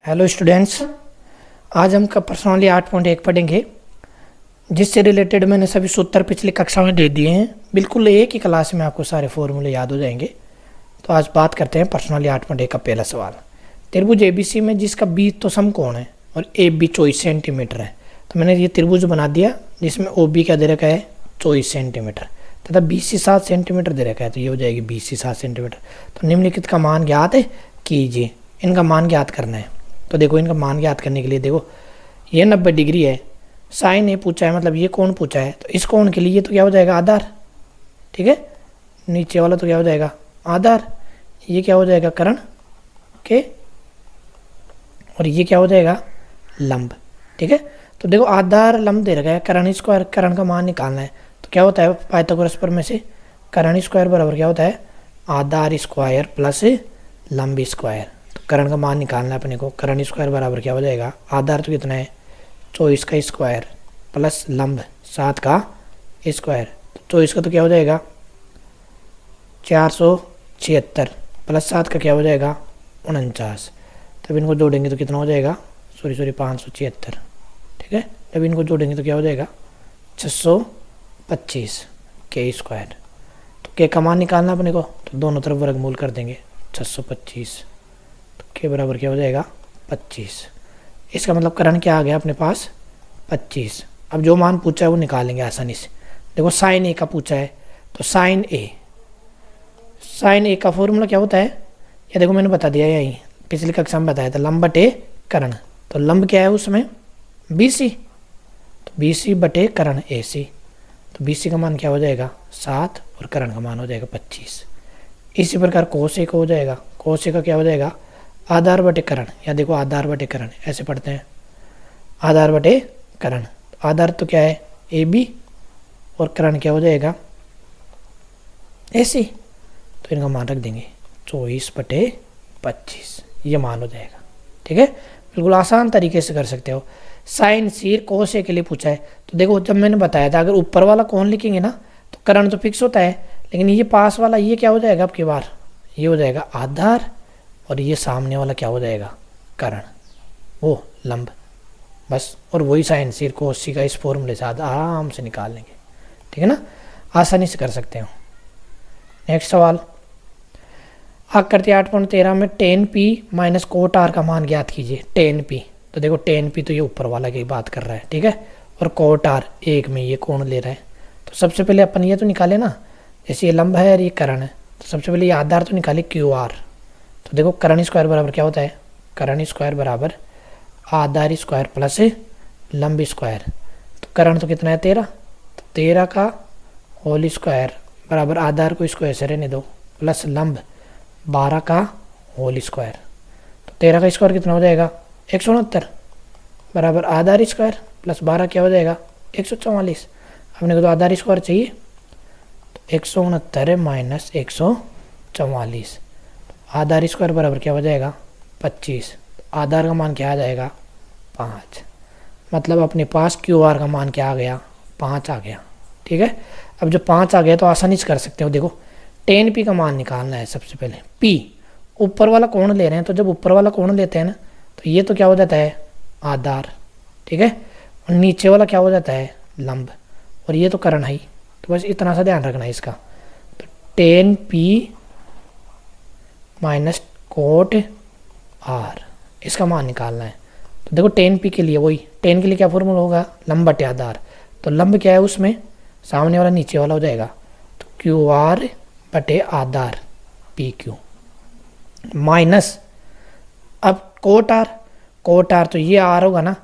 Hello students, आज हम personally 8.1 पढ़ेंगे, जिससे रिलेटेड मैंने सभी सूत्र पिछली कक्षा में दे दिए हैं। बिल्कुल एक ही क्लास में आपको सारे फॉर्मूले याद हो जाएंगे। तो आज बात करते हैं पर्सनली 8.1 का पहला सवाल। त्रिभुज एबीसी में जिसका बी तो समकोण है और ए बी 24 सेंटीमीटर है, तो मैंने ये त्रिभुज बना दिया जिसमें ओ बी क्या दे रखा है 24 सेंटीमीटर तथा बी सी 7 सेंटीमीटर दे रखा है, तो ये हो जाएगी बी सी 7 सेंटीमीटर। तो निम्नलिखित का मान ज्ञात कीजिए। इनका मान ज्ञात करना है। तो देखो, इनका मान ज्ञात करने के लिए देखो, ये 90 डिग्री है, साइन ए पूछा है, मतलब ये कोण पूछा है, तो इस कोण के लिए ये तो क्या हो जाएगा आधार, ठीक है। नीचे वाला तो क्या हो जाएगा आधार, ये क्या हो जाएगा कर्ण के, और ये क्या हो जाएगा लंब, ठीक है। तो देखो आधार लंब दे रखा है, कर्ण स्क्वायर, कर्ण का मान निकालना है। तो क्या होता है पाइथागोरस प्रमेय से कर्ण स्क्वायर बराबर क्या होता है आधार स्क्वायर प्लस लंब स्क्वायर। कर्ण का मान निकालना है अपने को। कर्ण स्क्वायर बराबर क्या हो जाएगा, आधार तो कितना है 24 का स्क्वायर प्लस लंब 7 का स्क्वायर। तो 24 का तो क्या हो जाएगा 476 प्लस 7 का क्या हो जाएगा 49। तब इनको जोड़ेंगे तो कितना हो जाएगा 576, ठीक है। जब इनको जोड़ेंगे तो क्या हो जाएगा 625 के स्क्वायर। तो के का मान निकालना अपने को, तो दोनों तरफ वर्गमूल कर देंगे 625, के बराबर क्या हो जाएगा 25। इसका मतलब कर्ण क्या आ गया अपने पास 25। अब जो मान पूछा है वो निकालेंगे आसानी से। देखो साइन ए का पूछा है, तो साइन ए का फॉर्मूला क्या होता है, या देखो मैंने बता दिया, यही पिछली कक्षा में बताया था, लंब बटे कर्ण। तो लंब क्या है उसमें BC, तो BC बटे कर्ण AC। तो BC का मान क्या हो जाएगा 7 और कर्ण का मान हो जाएगा 25। इसी प्रकार कोस ए का हो जाएगा, कोस ए का क्या हो जाएगा आधार बटे कर्ण, या देखो आधार बटे कर्ण ऐसे पढ़ते हैं, आधार बटे कर्ण। आधार तो क्या है AB और कर्ण क्या हो जाएगा AC। तो इनका मान रख देंगे 24 बटे 25, ये मान हो जाएगा, ठीक है। बिल्कुल आसान तरीके से कर सकते हो। साइन सी कोस ए के लिए पूछा है, तो देखो जब मैंने बताया था अगर ऊपर वाला कौन लिखेंगे ना तो कर्ण तो फिक्स होता है, लेकिन ये पास वाला ये क्या हो जाएगा आपकी बार, ये हो जाएगा आधार, और ये सामने वाला क्या हो जाएगा कर्ण, वो लंब, बस। और वही साइन सी कोस सी का इस फॉर्मूले से आराम से निकाल लेंगे, ठीक है ना, आसानी से कर सकते हो। नेक्स्ट सवाल आकृति 8.13 में tan P minus cot R का मान ज्ञात कीजिए। tan P, तो देखो tan P तो ये ऊपर वाला की बात कर रहा है, ठीक है, और कोट R एक में ये कोण ले रहा है। तो सबसे पहले अपन ये तो निकाले ना, जैसे ये लंब है और ये कर्ण है, तो सबसे पहले ये आधार तो निकाले QR। तो देखो कर्ण स्क्वायर बराबर क्या होता है, कर्ण स्क्वायर बराबर आधार स्क्वायर प्लस लंब स्क्वायर। तो कर्ण तो कितना है 13, तो 13 का होल स्क्वायर बराबर आधार को स्क्वायर से रहने दो प्लस लंब 12 का होल स्क्वायर। तो 13 का स्क्वायर कितना हो जाएगा 169 बराबर आधार स्क्वायर प्लस 12 क्या हो जाएगा 144। अपने को तो आधार स्क्वायर चाहिए, तो 169 माइनस 144, आधार स्क्वायर बराबर क्या हो जाएगा 25। आधार का मान क्या आ जाएगा 5, मतलब अपने पास QR का मान क्या आ गया 5 आ गया, ठीक है। अब जब 5 आ गया तो आसानी से कर सकते हो। देखो tan P का मान निकालना है सबसे पहले। P ऊपर वाला कोण ले रहे हैं, तो जब ऊपर वाला कोण लेते हैं ना तो ये तो क्या हो जाता है आधार, ठीक है, और नीचे वाला क्या हो जाता है लंब, और ये तो कर्ण है। तो बस इतना सा ध्यान रखना है इसका। तो tan P minus cot R, इसका मान निकालना है। तो देखो tan P के लिए वही, tan के लिए क्या फॉर्मूला होगा लंब बटे आधार। तो लंब क्या है उसमें सामने वाला नीचे वाला हो जाएगा, तो QR बटे आधार PQ माइनस अब कोट R तो ये R होगा ना,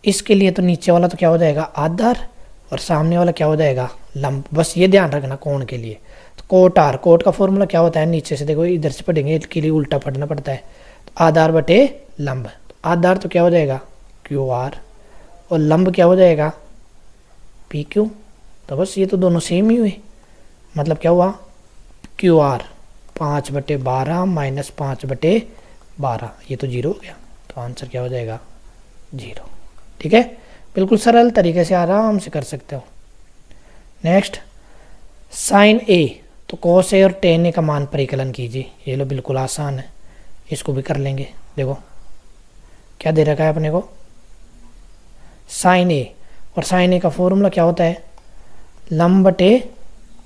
इसके लिए तो नीचे वाला तो क्या हो जाएगा आधार और सामने वाला क्या हो जाएगा लंब, बस ये ध्यान रखना कोण के लिए। तो कोट R, कोट का फॉर्मूला क्या होता है नीचे से, देखो इधर से पढ़ेंगे, इसके लिए उल्टा पढ़ना पड़ता है। तो आधार बटे लंब, तो आधार तो क्या हो जाएगा QR और लंब क्या हो जाएगा PQ। तो बस ये तो दोनों सेम ही हुए, मतलब क्या हुआ QR 5/12 माइनस 5/12, ये तो 0 हो गया। तो आंसर क्या हो जाएगा 0, ठीक है। बिल्कुल सरल तरीके से आराम से कर सकते हो। नेक्स्ट साइन A, तो कोस A और tan A का मान परिकलन कीजिए। ये लो बिल्कुल आसान है, इसको भी कर लेंगे। देखो क्या दे रखा है अपने को, साइन ए, और साइन ए का फॉर्मूला क्या होता है, लंब बटे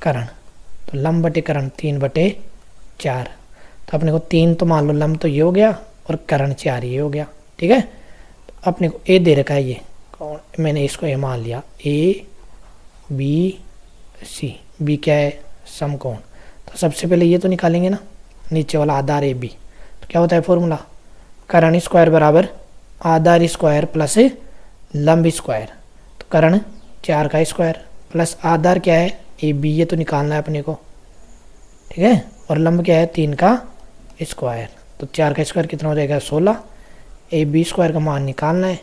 कर्ण। तो लंब बटे कर्ण 3/4। तो अपने को 3 तो मान लो लंब तो ये हो गया और कर्ण 4 ये हो गया, ठीक है। तो अपने को ए दे रखा है, ये कौन, मैंने इसको ए मान लिया, ए बी सी, बी क्या है, समकोण। तो सबसे पहले ये तो निकालेंगे ना, नीचे वाला आधार ए बी। तो क्या होता है फॉर्मूला, कर्ण स्क्वायर बराबर आधार स्क्वायर प्लस लंब स्क्वायर। तो कर्ण 4 का स्क्वायर प्लस आधार क्या है ए बी, ये तो निकालना है अपने को, ठीक है, और लंब क्या है 3 का स्क्वायर। तो 4 का स्क्वायर कितना हो जाएगा 16, ए बी स्क्वायर का मान निकालना है,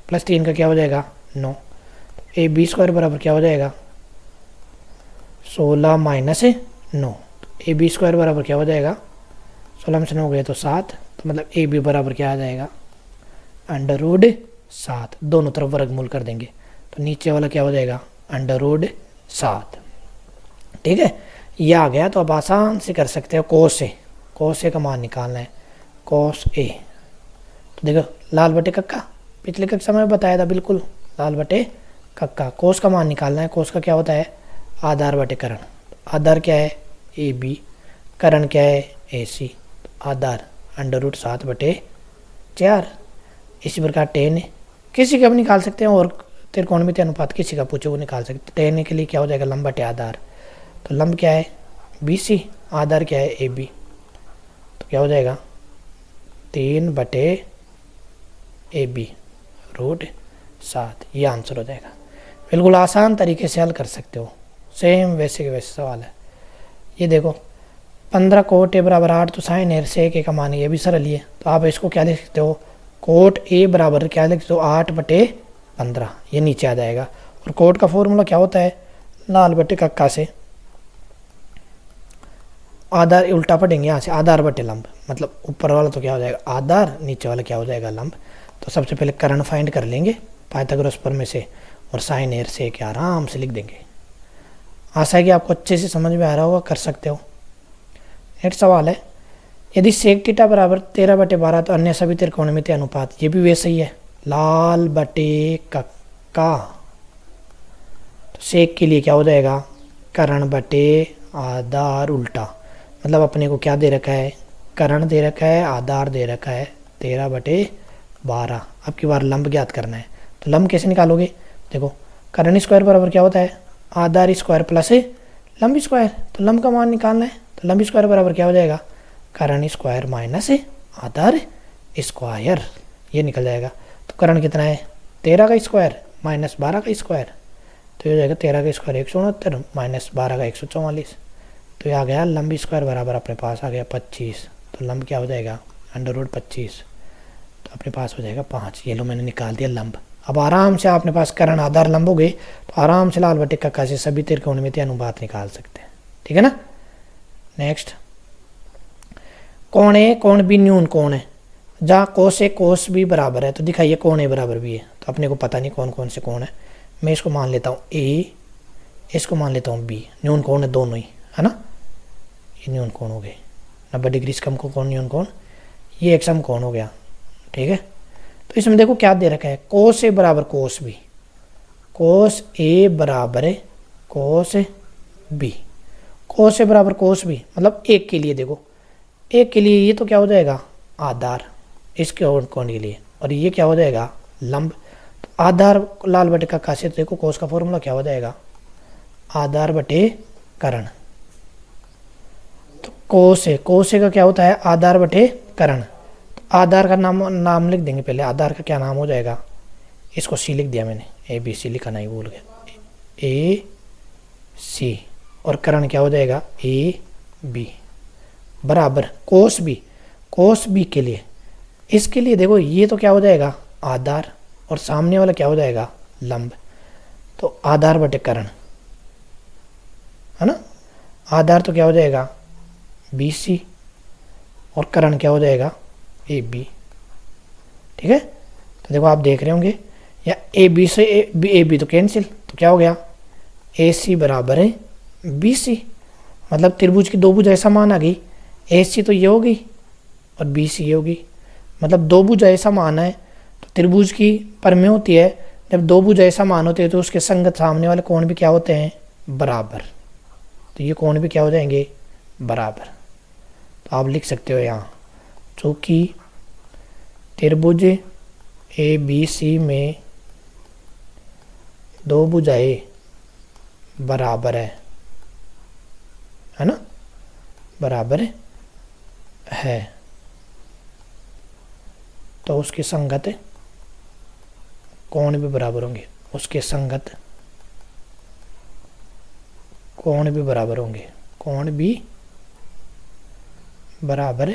प्लस 3 का क्या हो जाएगा 9। तो ए बी स्क्वायर बराबर क्या हो जाएगा 16 माइनस 9। तो ए बी स्क्वायर बराबर क्या हो जाएगा, 16 में से 9 गए तो 7। तो मतलब ए बी बराबर क्या आ जाएगा, √7। दोनों तरफ वर्गमूल कर देंगे तो नीचे वाला क्या हो जाएगा √7, ठीक है। ये आ गया। तो अब आसान से कर सकते हो कोस ए, कोस ए का मान निकालना है, कोस ए। तो देखो लाल बटे कक्का, पिछले कक्षा में बताया था, बिल्कुल लाल बटे कक्का। कोस का मान निकालना है, कोस का क्या होता है आधार बटे कर्ण। आधार क्या है ए बी, कर्ण क्या है ए सी। आधार √7/4। इसी प्रकार टेन किसी का भी निकाल सकते हैं, और त्रिकोणमितीय अनुपात किसी का पूछो वो निकाल सकते हैं। टेन के लिए क्या हो जाएगा लंब बटे आधार। तो लंब क्या है बी सी, आधार क्या है ए बी। तो क्या हो जाएगा 3/AB√7। ये आंसर हो जाएगा। बिल्कुल आसान तरीके से हल कर सकते हो, सेम वैसे के वैसे सवाल है। ये देखो 15 कोट ए बराबर 8, तो साइन ए से ए का मान ये भी सरल ही है। तो आप इसको क्या लिख सकते हो, कोट ए बराबर क्या लिख सकते हो 8/15, ये नीचे आ जाएगा। और कोट का फॉर्मूला क्या होता है, लाल बटे कक्का से आधार उल्टा पढ़ेंगे, यहाँ से आधार बटे लंब, मतलब ऊपर वाला तो क्या हो जाएगा आधार, नीचे वाला क्या हो जाएगा लंब। तो सबसे पहले कर्ण फाइंड कर लेंगे पाइथागोरस प्रमेय से, और साइन ए से के आराम से लिख देंगे। आशा है कि आपको अच्छे से समझ में आ रहा होगा, कर सकते हो। नेक्स्ट सवाल है, यदि सेक थीटा बराबर 13/12 तो अन्य सभी त्रिकोणमितीय अनुपात, ये भी वैसे ही है, लाल बटे कक्का। तो सेक के लिए क्या हो जाएगा कर्ण बटे आधार उल्टा, मतलब अपने को क्या दे रखा है कर्ण दे रखा है, आधार दे रखा है 13/12। अब की बार लंब ज्ञात करना है। तो लंब कैसे निकालोगे, देखो कर्ण स्क्वायर बराबर क्या होता है आधार स्क्वायर प्लस लंब स्क्वायर। तो लंब का मान निकालना है, तो लंब स्क्वायर बराबर क्या हो जाएगा कर्ण स्क्वायर माइनस आधार स्क्वायर, ये निकल जाएगा। तो कर्ण कितना है 13 का स्क्वायर माइनस 12 का स्क्वायर। तो ये हो जाएगा 13 का स्क्वायर 169 माइनस 12 का 144। तो ये आ गया लंब स्क्वायर बराबर अपने पास आ गया 25। तो लंब क्या हो जाएगा √25। तो अपने पास हो जाएगा 5। ये लो मैंने निकाल दिया लंब। अब आराम से अपने पास कर्ण आधार लंब हो गए, तो आराम से लाल बटे कक्का से सभी त्रिकोणमितीय अनुपात निकाल सकते हैं, ठीक है ना। नेक्स्ट, कोण ए कोण बी न्यून कोण है, जहाँ कोस ए कोस बी बराबर है। तो दिखाइए कोण ए बराबर बी है, तो अपने को पता नहीं कौन कौन से कोण है। मैं इसको मान लेता हूँ ए, इसको मान लेता हूँ बी। न्यून कोण है दोनों ही, है ना। ये न्यून कोण हो गए 90 डिग्री से कम को कोण न्यून कोण, ये एक सम कोण हो गया, ठीक है। तो इसमें देखो क्या दे रखा है कोस ए बराबर कोस बी, कोस ए बराबर है कोस बी, कोस ए बराबर कोस बी, मतलब एक के लिए देखो एक के लिए ये तो क्या हो जाएगा आधार इसके कोण के लिए, और ये क्या हो जाएगा लंब। तो आधार लाल बटे कक्का से देखो कोस का फॉर्मूला क्या हो जाएगा आधार बटे कर्ण। तो कोस ए का क्या होता है आधार बटे कर्ण। तो आधार का नाम लिख देंगे पहले, आधार का क्या नाम हो जाएगा, इसको सी लिख दिया मैंने, ए बी सी लिखा नहीं भूल गया, ए सी, और कर्ण क्या हो जाएगा ए बी बराबर कोस बी। कोस बी के लिए इसके लिए देखो ये तो क्या हो जाएगा आधार, और सामने वाला क्या हो जाएगा लंब। तो आधार बटे कर्ण, है ना। आधार तो क्या हो जाएगा बी सी, और कर्ण क्या हो जाएगा ए बी, ठीक है। तो देखो आप देख रहे होंगे या ए बी से ए बी तो कैंसिल, तो क्या हो गया ए सी बराबर है बी सी, मतलब त्रिभुज की दो भुज ऐसा मान आ गई, ए सी तो ये होगी और बी सी ये होगी, मतलब दो भुजा ऐसा मान है तो त्रिभुज की परमेय होती है, जब दो भुजा ऐसा मान होते हैं तो उसके संगत सामने वाले कोण भी क्या होते हैं, बराबर। तो ये कोण भी क्या हो जाएंगे, बराबर। तो आप लिख सकते हो यहाँ, चूंकि त्रिभुज ए बी सी में दो भुजाएं बराबर है ना, बराबर है, तो उसके संगत कोण भी बराबर होंगे, उसके संगत कोण भी बराबर होंगे, कोण भी बराबर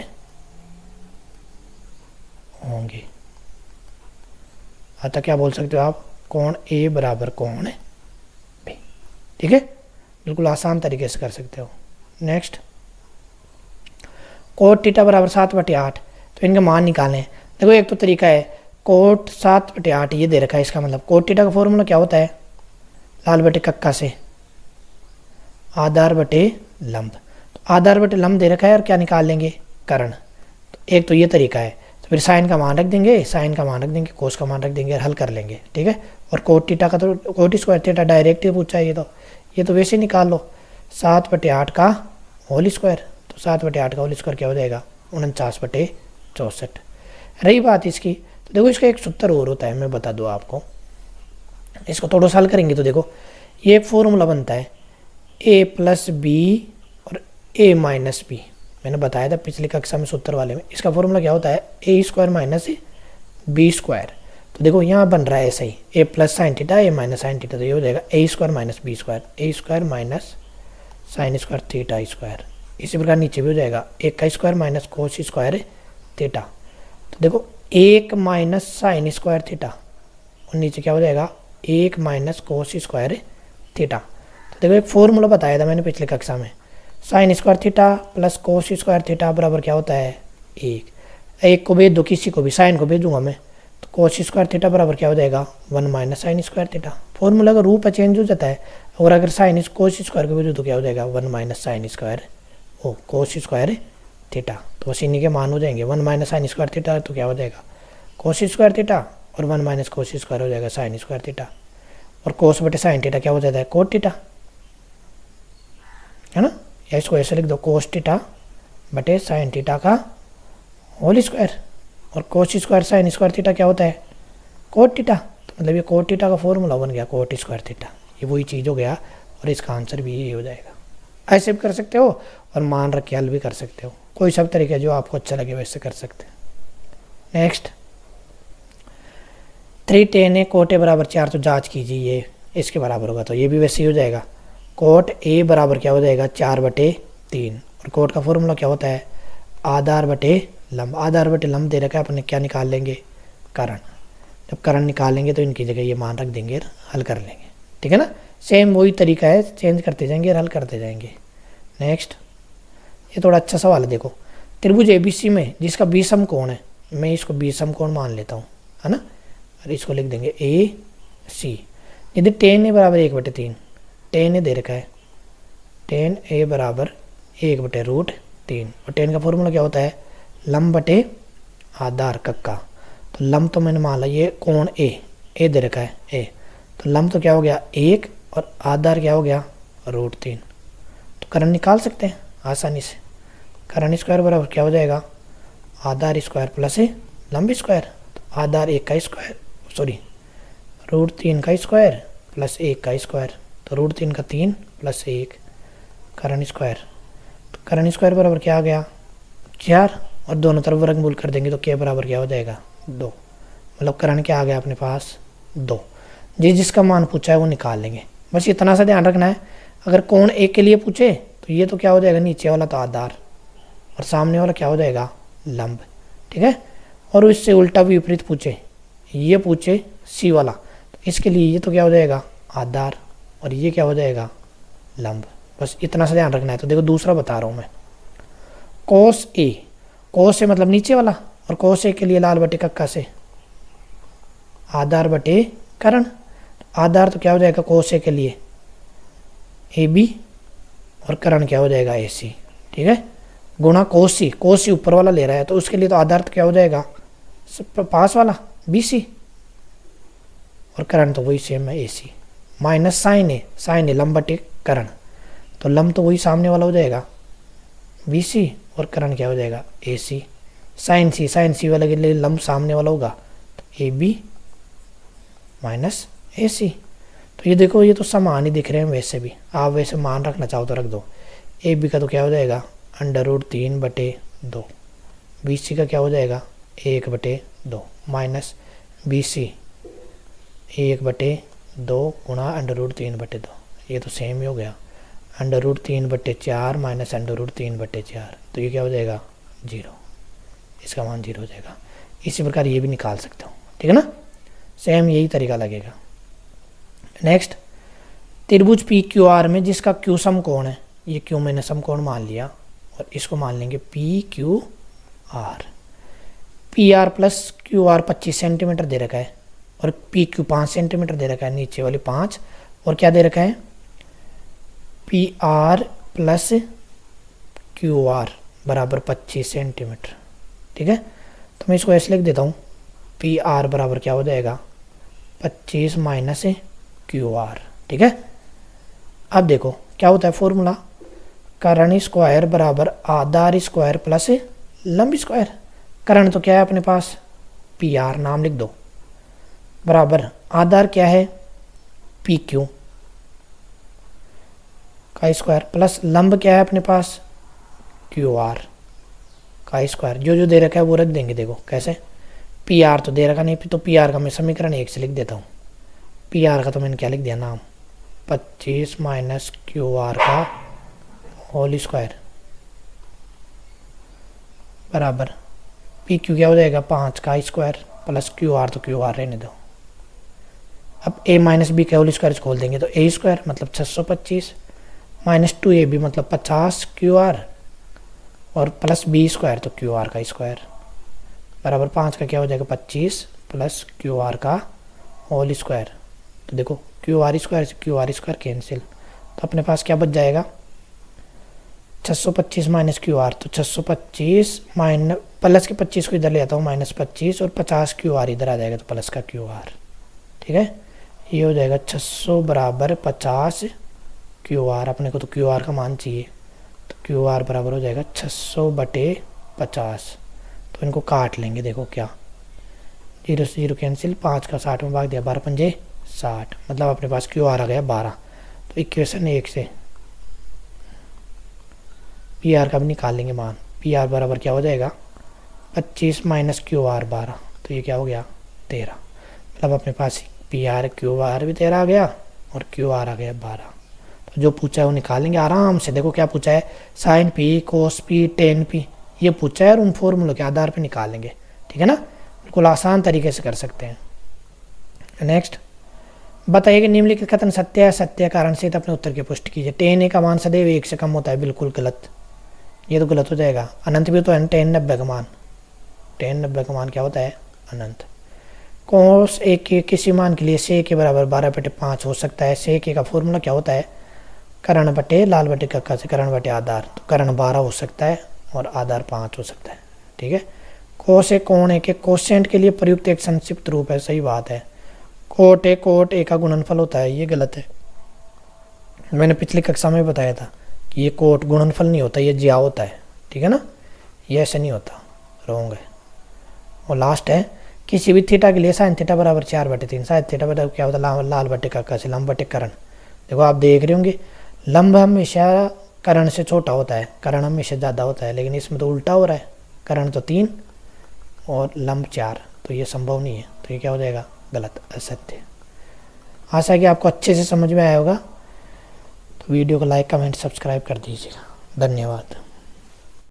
होंगे। अतः क्या बोल सकते हो आप, कोण ए बराबर कोण बी। ठीक है, बिल्कुल आसान तरीके से कर सकते हो। नेक्स्ट, कोट थीटा बराबर 7/8, तो इनके मान निकालें। देखो एक तो तरीका है, कोट 7/8 ये दे रखा है, इसका मतलब कोट थीटा का फॉर्मूला क्या होता है, लाल बटे कक्का से आधार बटे लंब। तो आधार बटे लंब दे रखा है और क्या निकाल लेंगे, कर्ण। तो एक तो ये तरीका है, तो फिर साइन का मान रख देंगे, साइन का मान रख देंगे, कोस का मान रख देंगे और हल कर लेंगे। ठीक है, और कोट थीटा का तो कोट स्क्वायर थीटा डायरेक्ट ही पूछा है, ये तो वैसे निकाल लो, 7/8 का होल स्क्वायर। तो 7/8 का होल स्क्वायर क्या हो जाएगा, 49/64। रही बात इसकी, तो देखो इसका एक सूत्र और होता है, मैं बता दूँ आपको, इसको थोड़ा सा हल करेंगे तो देखो ये एक फॉर्मूला बनता है a + b और a - b। मैंने बताया था पिछली कक्षा में सूत्र वाले में, इसका फॉर्मूला क्या होता है, a² - b²। तो देखो यहाँ बन रहा है ऐसा ही, a + sin theta a - sin theta, तो ये हो जाएगा a² - b², a² - sin² थीटा²। इसी प्रकार नीचे भी हो जाएगा 1² - cos² थीटा। तो देखो 1 - sin² थीटा और नीचे क्या हो जाएगा 1 - cos² थीटा। तो देखो एक फॉर्मूला बताया था मैंने पिछले कक्षा में, sin² theta plus cos² theta बराबर क्या होता है 1 को भेज दो किसी को भी, साइन को भेजूंगा मैं, तो cos² थीटा बराबर क्या हो जाएगा 1 - sin² थीटा। फॉर्मूला का रूप चेंज हो जाता है, और अगर साइन cos² को भेजो तो क्या हो जाएगा 1 - sin² cos² थीटा। तो बस इन्हीं के मान हो जाएंगे, 1 - sin² थीटा तो क्या हो जाएगा cos² थीटा और 1 - cos² हो जाएगा sin² थीटा, और cos बटे sin थीटा क्या हो जाता है cot थीटा, है ना। या इसको ऐसे लिख दो, cos थीटा बटे sin थीटा का होल स्क्वायर, और cos² sin² थीटा क्या होता है cot थीटा। तो मतलब ये cot थीटा का फॉर्मूला बन गया cot² थीटा, ये वही चीज़ हो गया, और इसका आंसर भी यही हो जाएगा। ऐसे भी कर सकते हो और मान रख के हल भी कर सकते हो, कोई सब तरीका जो आपको अच्छा लगे वैसे कर सकते हैं। Next, 3 tan a cot a बराबर 4, तो जांच कीजिए ये इसके बराबर होगा, तो ये भी वैसे ही हो जाएगा, cot a बराबर क्या हो जाएगा 4/3, और कोट का फॉर्मूला क्या होता है आधार बटे लंब। आधार बटे लंब दे रखा है, अपने क्या निकाल लेंगे कर्ण। जब कर्ण निकालेंगे तो इनकी जगह ये मान रख देंगे और हल कर लेंगे। ठीक है ना, सेम वही तरीका है, चेंज करते जाएंगे और हल करते जाएंगे। नेक्स्ट, ये थोड़ा अच्छा सवाल है, देखो त्रिभुज ABC में जिसका बीसम कोण है, मैं इसको बीसम कोण मान लेता हूँ, है ना, और इसको लिख देंगे AC। यदि tan a बराबर 1/3, tan a दे रखा है, tan a बराबर 1/√3, और tan का फॉर्मूला क्या होता है लंब बटे आधार कक्का। तो लंब तो मैंने मान लिया ये कोण A दे रखा है A, तो लंब तो क्या हो गया 1 और आधार क्या हो गया √3। तो कर्ण निकाल सकते हैं आसानी से, कर्ण स्क्वायर बराबर क्या हो जाएगा आधार स्क्वायर प्लस लंब स्क्वायर। तो आधार 1 का स्क्वायर, सॉरी √3 का स्क्वायर प्लस 1 का स्क्वायर, तो √3 का 3 प्लस 1 कर्ण स्क्वायर। तो कर्ण स्क्वायर बराबर क्या आ गया 4, और दोनों तरफ वर्गमूल कर देंगे तो के बराबर क्या हो जाएगा 2, मतलब कर्ण क्या आ गया अपने पास 2। जिसका मान पूछा है वो निकाल लेंगे, बस इतना सा ध्यान रखना है। अगर कोण A के लिए पूछे तो ये तो क्या हो जाएगा नीचे वाला तो आधार, और सामने वाला क्या हो जाएगा लंब। ठीक है, और इससे उल्टा विपरीत पूछे, ये पूछे C वाला, तो इसके लिए ये तो क्या हो जाएगा आधार और ये क्या हो जाएगा लंब। बस इतना सा ध्यान रखना है। तो देखो दूसरा बता रहा हूँ मैं, cos A, cos A मतलब नीचे वाला, और cos A के लिए लाल बटे कक्का से आधार बटे कर्ण। आधार तो क्या हो जाएगा cos A के लिए AB, और कर्ण क्या हो जाएगा AC। ठीक है, गुणा cos C ऊपर वाला ले रहा है तो उसके लिए तो आधार तो क्या हो जाएगा पास वाला BC, और करण तो वही सेम है AC, माइनस साइन ए लंब बटे करण, तो लंब तो वही सामने वाला हो जाएगा BC, और करण क्या हो जाएगा AC। साइन सी वाले के लिए लंब सामने वाला होगा तो AB माइनस AC। तो ये देखो, ये तो समान ही दिख रहे हैं वैसे भी, आप वैसे मान रखना चाहो तो रख दो। AB का तो क्या हो जाएगा √3/2, BC का क्या हो जाएगा 1/2 माइनस BC 1/2 गुणा √3/2, ये तो सेम ही हो गया, √3/4 माइनस √3/4, तो ये क्या हो जाएगा 0, इसका मान 0 हो जाएगा। इसी प्रकार ये भी निकाल सकते हो, ठीक है ना, सेम यही तरीका लगेगा। नेक्स्ट, त्रिभुज PQR में जिसका Q समकोण है, ये Q मैंने समकोण मान लिया और इसको मान लेंगे PQR। PR plus QR 25 centimetre दे रखा है और PQ 5 सेंटीमीटर दे रखा है, नीचे वाली 5, और क्या दे रखा है PR प्लस QR बराबर 25 सेंटीमीटर, ठीक है। तो मैं इसको ऐसे लिख देता हूँ, PR बराबर क्या हो जाएगा 25 माइनस QR, ठीक है। अब देखो क्या होता है फॉर्मूला, करण स्क्वायर बराबर आधार स्क्वायर प्लस लंब स्क्वायर। करण तो क्या है अपने पास PR, नाम लिख दो, बराबर आधार क्या है PQ का स्क्वायर, प्लस लंब क्या है अपने पास QR का स्क्वायर। जो जो दे रखा है वो रख देंगे, देखो कैसे, PR तो दे रखा नहीं, तो PR का मैं समीकरण 1 से लिख देता हूँ। PR का तो मैंने क्या लिख दिया नाम 25 माइनस QR का होल स्क्वायर बराबर PQ क्या हो जाएगा 5 का स्क्वायर प्लस QR, तो QR रहने दो। अब A माइनस B का होल स्क्वायर खोल देंगे तो A स्क्वायर मतलब 625 माइनस 2AB मतलब 50 QR और प्लस B स्क्वायर तो QR का स्क्वायर बराबर 5 का क्या हो जाएगा 25 प्लस QR का होल स्क्वायर। तो देखो QR स्क्वायर से QR स्क्वायर कैंसिल, तो अपने पास क्या बच जाएगा 625 माइनस QR, तो 625 माइनस प्लस के 25 को इधर ले आता हूँ माइनस 25 और 50 QR इधर आ जाएगा तो प्लस का QR, ठीक है। ये हो जाएगा 600 बराबर 50 QR, अपने को तो QR का मान चाहिए, तो QR बराबर हो जाएगा 600/50। तो इनको काट लेंगे, देखो क्या 0 से 0 कैंसिल, 5 का 60 में भाग दिया, 12 पंजे 60, मतलब अपने पास QR आ गया 12। तो इक्वेशन 1 से PR का भी निकाल लेंगे मान, PR बराबर क्या हो जाएगा 25 माइनस QR 12, तो ये क्या हो गया 13, मतलब अपने पास PR QR भी 13 आ गया और QR आ गया 12। तो जो पूछा है वो निकालेंगे आराम से। देखो क्या पूछा है sin P cos P tan P, ये पूछा है और उन फॉर्मूलों के आधार पर निकालेंगे, ठीक है ना, बिल्कुल आसान तरीके से कर सकते हैं। नेक्स्ट, बताइए कि निम्नलिखित कथन सत्य है, सत्य कारण से अपने उत्तर की पुष्टि कीजिए। tan A का मान सदैव 1 से कम होता है, बिल्कुल गलत, ये तो गलत हो जाएगा। अनंत भी तो है, tan 90 का मान, tan 90 का मान क्या होता है अनंत। cos A के किसी मान के लिए sec के बराबर 12/5 हो सकता है। sec का फॉर्मूला क्या होता है करण बटे लाल बटे कक्का से करण बटे आधार, तो करण 12 हो सकता है और आधार 5 हो सकता है, ठीक है। cos A कोण A के कोसेंट के लिए प्रयुक्त एक संक्षिप्त रूप है, सही बात है। कोट A का गुणनफल होता है, ये गलत है। मैंने पिछली कक्षा में बताया था कि ये कोट गुणनफल नहीं होता, ये ज्या होता है, ठीक है ना, ये ऐसे नहीं होता, रॉन्ग है। और लास्ट है, किसी भी थीटा के लिए साइन थीटा बराबर 4/3, साइन थीटा बराबर क्या होता है लाल बटे कक्का से लंब बटे करण। देखो आप देख रहे होंगे लंब हमेशा करण से छोटा होता है, करण हमेशा ज़्यादा होता है, लेकिन इसमें तो उल्टा हो रहा है, करण तो 3 और लंब 4, तो ये संभव नहीं है, तो ये क्या हो जाएगा गलत, असत्य। आशा है कि आपको अच्छे से समझ में आया होगा, तो वीडियो को लाइक कमेंट सब्सक्राइब कर दीजिएगा। धन्यवाद।